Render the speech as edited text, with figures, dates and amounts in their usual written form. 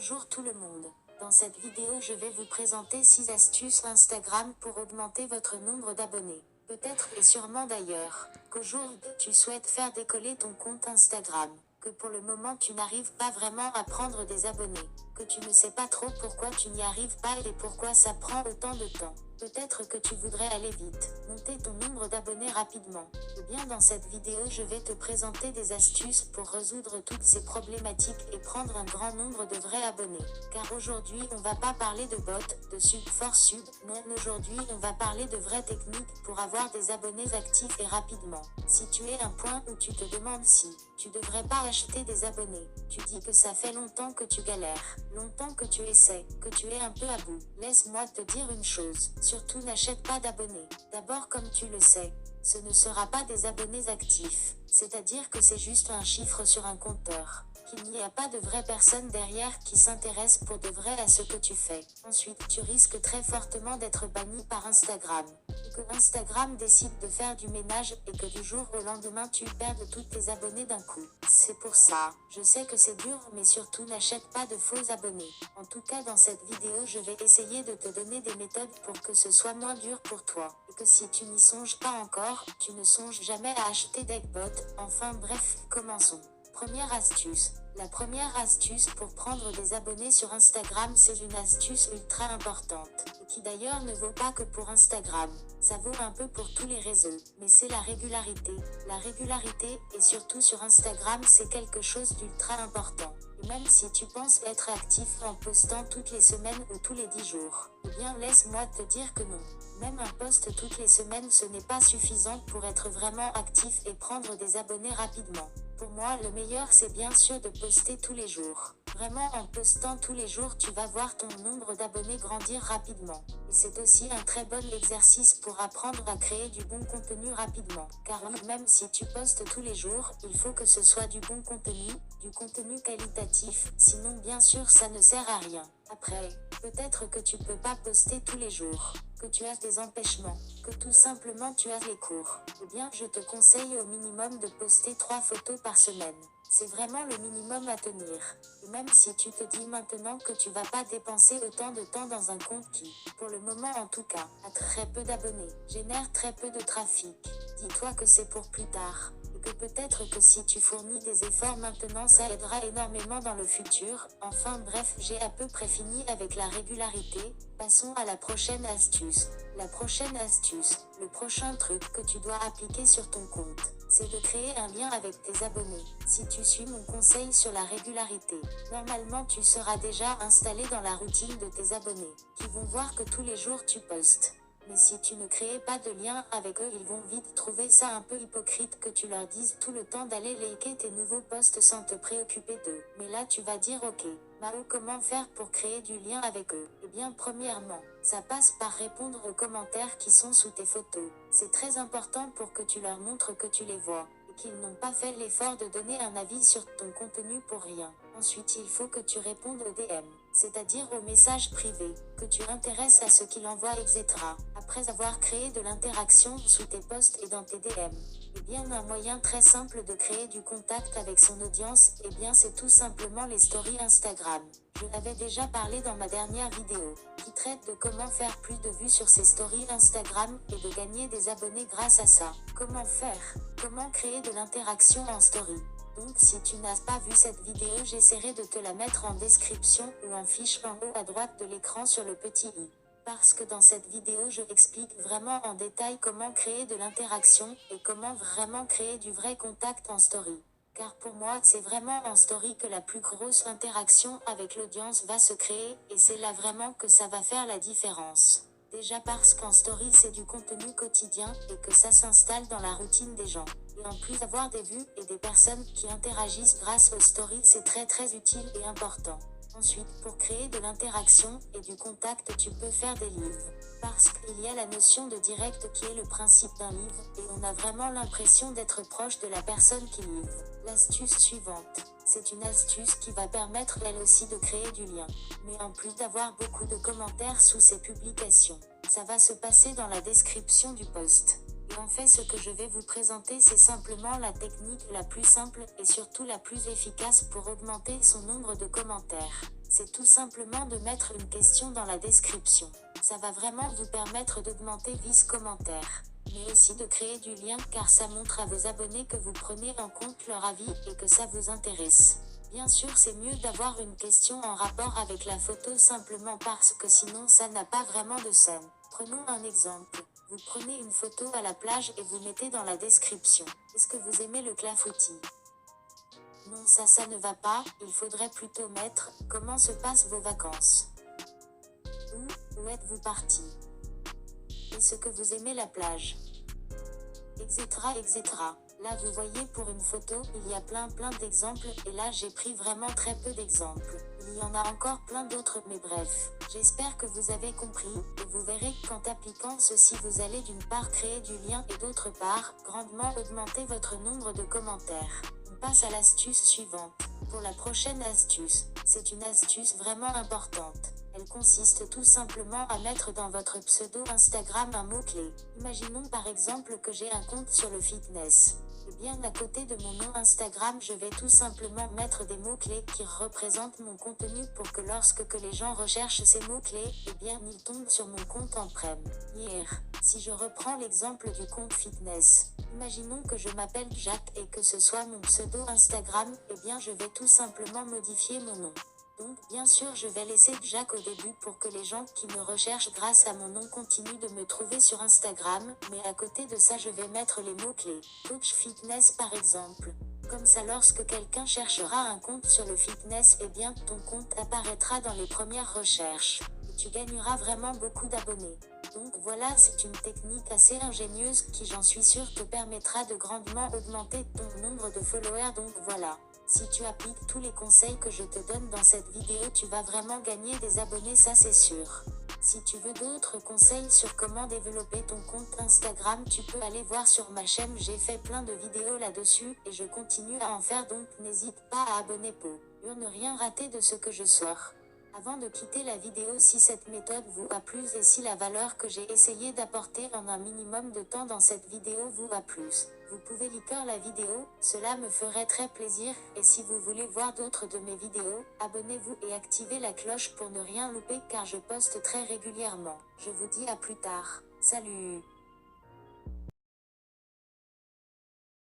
Bonjour tout le monde. Dans cette vidéo, je vais vous présenter 6 astuces Instagram pour augmenter votre nombre d'abonnés. Peut-être et sûrement d'ailleurs, qu'aujourd'hui tu souhaites faire décoller ton compte Instagram, que pour le moment tu n'arrives pas vraiment à prendre des abonnés, que tu ne sais pas trop pourquoi tu n'y arrives pas et pourquoi ça prend autant de temps. Peut-être que tu voudrais aller vite, monter ton nombre d'abonnés rapidement. Eh bien, dans cette vidéo, je vais te présenter des astuces pour résoudre toutes ces problématiques et prendre un grand nombre de vrais abonnés. Car aujourd'hui, on va pas parler de bots, de sub for sub, non, aujourd'hui, on va parler de vraies techniques pour avoir des abonnés actifs et rapidement. Si tu es à un point où tu te demandes si tu devrais pas acheter des abonnés, tu dis que ça fait longtemps que tu galères, longtemps que tu essaies, que tu es un peu à bout. Laisse-moi te dire une chose. Surtout n'achète pas d'abonnés. D'abord, comme tu le sais, ce ne sera pas des abonnés actifs. C'est-à-dire que c'est juste un chiffre sur un compteur. Qu'il n'y a pas de vraies personnes derrière qui s'intéressent pour de vrai à ce que tu fais. Ensuite, tu risques très fortement d'être banni par Instagram. Et que Instagram décide de faire du ménage et que du jour au lendemain tu perdes tous tes abonnés d'un coup. C'est pour ça, je sais que c'est dur, mais surtout n'achète pas de faux abonnés. En tout cas, dans cette vidéo, je vais essayer de te donner des méthodes pour que ce soit moins dur pour toi. Et que si tu n'y songes pas encore, tu ne songes jamais à acheter d'Eggbots. Enfin bref, commençons. Première astuce. La première astuce pour prendre des abonnés sur Instagram, c'est une astuce ultra importante, et qui d'ailleurs ne vaut pas que pour Instagram, ça vaut un peu pour tous les réseaux, mais c'est la régularité. La régularité, et surtout sur Instagram, c'est quelque chose d'ultra important. Et même si tu penses être actif en postant toutes les semaines ou tous les 10 jours, eh bien laisse-moi te dire que non. Même un post toutes les semaines, ce n'est pas suffisant pour être vraiment actif et prendre des abonnés rapidement. Pour moi, le meilleur, c'est bien sûr de poster tous les jours. Vraiment, en postant tous les jours, tu vas voir ton nombre d'abonnés grandir rapidement. Et c'est aussi un très bon exercice pour apprendre à créer du bon contenu rapidement. Car oui, même si tu postes tous les jours, il faut que ce soit du bon contenu, du contenu qualitatif, sinon bien sûr ça ne sert à rien. Après, peut-être que tu peux pas poster tous les jours, que tu as des empêchements, que tout simplement tu as les cours. Eh bien, je te conseille au minimum de poster 3 photos par semaine. C'est vraiment le minimum à tenir. Et même si tu te dis maintenant que tu vas pas dépenser autant de temps dans un compte qui, pour le moment en tout cas, a très peu d'abonnés, génère très peu de trafic, dis-toi que c'est pour plus tard. Que peut-être que si tu fournis des efforts maintenant, ça aidera énormément dans le futur. Enfin bref, j'ai à peu près fini avec la régularité. Passons à la prochaine astuce. La prochaine astuce, le prochain truc que tu dois appliquer sur ton compte, c'est de créer un lien avec tes abonnés. Si tu suis mon conseil sur la régularité, normalement tu seras déjà installé dans la routine de tes abonnés, qui vont voir que tous les jours tu postes. Mais si tu ne crées pas de lien avec eux, ils vont vite trouver ça un peu hypocrite que tu leur dises tout le temps d'aller liker tes nouveaux posts sans te préoccuper d'eux. Mais là tu vas dire ok, Mao, comment faire pour créer du lien avec eux? Eh bien premièrement, ça passe par répondre aux commentaires qui sont sous tes photos. C'est très important pour que tu leur montres que tu les vois, et qu'ils n'ont pas fait l'effort de donner un avis sur ton contenu pour rien. Ensuite, il faut que tu répondes aux DM, c'est-à-dire aux messages privés, que tu intéresses à ce qu'il envoie, etc. Après avoir créé de l'interaction sous tes posts et dans tes DM. Eh bien, un moyen très simple de créer du contact avec son audience, eh bien c'est tout simplement les stories Instagram. Je l'avais déjà parlé dans ma dernière vidéo, qui traite de comment faire plus de vues sur ses stories Instagram et de gagner des abonnés grâce à ça. Comment faire? Comment créer de l'interaction en story? Donc si tu n'as pas vu cette vidéo, j'essaierai de te la mettre en description ou en fiche en haut à droite de l'écran sur le petit i. Parce que dans cette vidéo, je explique vraiment en détail comment créer de l'interaction et comment vraiment créer du vrai contact en story. Car pour moi, c'est vraiment en story que la plus grosse interaction avec l'audience va se créer et c'est là vraiment que ça va faire la différence. Déjà parce qu'en story c'est du contenu quotidien et que ça s'installe dans la routine des gens. Et en plus d'avoir des vues et des personnes qui interagissent grâce aux stories, c'est très utile et important. Ensuite, pour créer de l'interaction et du contact, tu peux faire des livres. Parce qu'il y a la notion de direct qui est le principe d'un livre, et on a vraiment l'impression d'être proche de la personne qui livre. L'astuce suivante. C'est une astuce qui va permettre elle aussi de créer du lien. Mais en plus d'avoir beaucoup de commentaires sous ses publications, ça va se passer dans la description du post. Et en fait, ce que je vais vous présenter, c'est simplement la technique la plus simple et surtout la plus efficace pour augmenter son nombre de commentaires. c'est tout simplement de mettre une question dans la description. Ça va vraiment vous permettre d'augmenter vos commentaires, mais aussi de créer du lien car ça montre à vos abonnés que vous prenez en compte leur avis et que ça vous intéresse. Bien sûr, c'est mieux d'avoir une question en rapport avec la photo simplement parce que sinon ça n'a pas vraiment de sens. Prenons un exemple. Vous prenez une photo à la plage et vous mettez dans la description. Est-ce que vous aimez le clafoutis? Non, ça ne va pas, il faudrait plutôt mettre « Comment se passent vos vacances ?» ou « Où êtes-vous parti ?» Est-ce que vous aimez la plage? Etc. etc. Là vous voyez pour une photo, il y a plein d'exemples, et là j'ai pris vraiment très peu d'exemples. Il y en a encore plein d'autres, mais bref. J'espère que vous avez compris, et vous verrez qu'en appliquant ceci vous allez d'une part créer du lien et d'autre part, grandement augmenter votre nombre de commentaires. On passe à l'astuce suivante. Pour la prochaine astuce, c'est une astuce vraiment importante. Elle consiste tout simplement à mettre dans votre pseudo Instagram un mot-clé. Imaginons par exemple que j'ai un compte sur le fitness. Et bien à côté de mon nom Instagram, je vais tout simplement mettre des mots-clés qui représentent mon contenu pour que lorsque les gens recherchent ces mots-clés, eh bien ils tombent sur mon compte en première. Si je reprends l'exemple du compte fitness, imaginons que je m'appelle Jack et que ce soit mon pseudo Instagram, eh bien je vais tout simplement modifier mon nom. Donc bien sûr je vais laisser Jack au début pour que les gens qui me recherchent grâce à mon nom continuent de me trouver sur Instagram, mais à côté de ça je vais mettre les mots-clés. Coach fitness par exemple. Comme ça lorsque quelqu'un cherchera un compte sur le fitness, eh bien ton compte apparaîtra dans les premières recherches. Et tu gagneras vraiment beaucoup d'abonnés. Donc voilà, c'est une technique assez ingénieuse qui j'en suis sûre te permettra de grandement augmenter ton nombre de followers. Donc voilà. Si tu appliques tous les conseils que je te donne dans cette vidéo, tu vas vraiment gagner des abonnés, ça c'est sûr. Si tu veux d'autres conseils sur comment développer ton compte Instagram, tu peux aller voir sur ma chaîne, j'ai fait plein de vidéos là-dessus, et je continue à en faire, donc n'hésite pas à abonner pour ne rien rater de ce que je sors. Avant de quitter la vidéo, si cette méthode vous a plu et si la valeur que j'ai essayé d'apporter en un minimum de temps dans cette vidéo vous a plu, vous pouvez liker la vidéo, cela me ferait très plaisir, et si vous voulez voir d'autres de mes vidéos, abonnez-vous et activez la cloche pour ne rien louper car je poste très régulièrement. Je vous dis à plus tard. Salut!